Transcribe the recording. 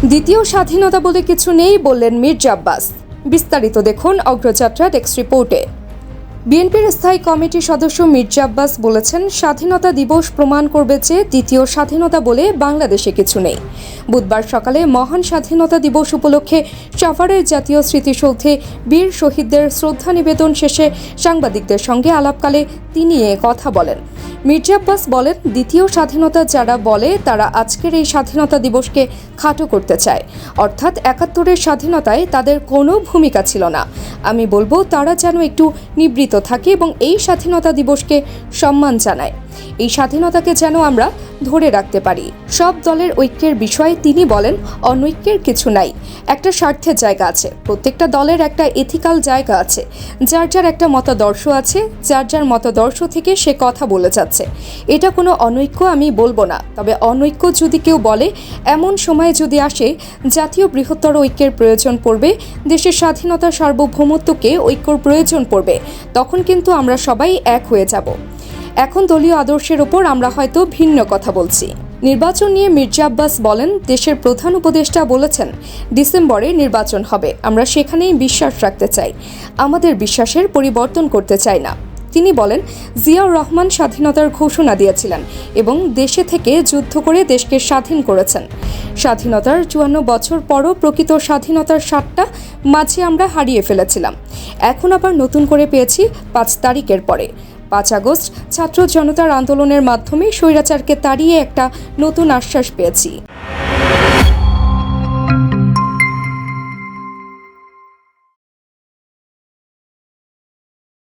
দ্বিতীয় স্বাধীনতা বলে কিছু নেই বললেন মির্জা আব্বাস। বিস্তারিত দেখুন অগ্রযাত্রা ডেস্ক রিপোর্টে। বিএনপির স্থায়ী কমিটির সদস্য মির্জা আব্বাস বলেছেন, স্বাধীনতা দিবস প্রমাণ করবে যে দ্বিতীয় স্বাধীনতা বলে বাংলাদেশে কিছু নেই। বুধবার সকালে মহান স্বাধীনতা দিবস উপলক্ষে সাভারের জাতীয় স্মৃতিসৌধে বীর শহীদদের শ্রদ্ধা নিবেদন শেষে সাংবাদিকদের সঙ্গে আলাপকালে তিনি এ কথা বলেন। মির্জা আব্বাস বলেন, দ্বিতীয় স্বাধীনতা যারা বলে তারা আজকের এই স্বাধীনতা দিবসকে খাটো করতে চায়, অর্থাৎ ৭১-এর স্বাধীনতায় তাদের কোনো ভূমিকা ছিল না। আমি বলবো তারা যেন একটু নিবৃত থাকে এবং এই স্বাধীনতা দিবসকে সম্মান জানায়। এই স্বাধীনতাকে যেন আমরা ধরে রাখতে পারি। সব দলের ঐক্যের বিষয়ে তিনি বলেন, অনৈক্যের কিছু নাই, একটা স্বার্থের জায়গা আছে। প্রত্যেকটা দলের একটা এথিক্যাল জায়গা আছে, যার যার একটা মতাদর্শ আছে, যার যার মতাদর্শ থেকে সে কথা বলে যাচ্ছে। এটা কোনো অনৈক্য আমি বলবো না। তবে অনৈক্য যদি কেউ বলে, এমন সময় যদি আসে জাতীয় বৃহত্তর ঐক্যের প্রয়োজন পড়বে, দেশের স্বাধীনতা সার্বভৌমত্বকে ঐক্যর প্রয়োজন পড়বে, তখন কিন্তু আমরা সবাই এক হয়ে যাব। এখন দলীয় আদর্শের ওপর আমরা হয়তো ভিন্ন কথা বলছি। নির্বাচন নিয়ে মির্জা আব্বাস বলেন, দেশের প্রধান উপদেষ্টা বলেছেন ডিসেম্বরে নির্বাচন হবে। আমরা সেখানেই বিশ্বাস রাখতে চাই, আমাদের বিশ্বাসের পরিবর্তন করতে চাই না। তিনি বলেন, জিয়াউর রহমান স্বাধীনতার ঘোষণা দিয়েছিলেন এবং দেশে থেকে যুদ্ধ করে দেশকে স্বাধীন করেছেন। স্বাধীনতার ৫৪ বছর পরও প্রকৃত স্বাধীনতার স্বাদটা মাঝে আমরা হারিয়ে ফেলেছিলাম। এখন আবার নতুন করে পেয়েছি ৫ তারিখের পরে। ৫ আগস্ট ছাত্র জনতার আন্দোলনের মাধ্যমে স্বৈরাচারকে তাড়িয়ে একটা নতুন আশ্বাস পেয়েছি।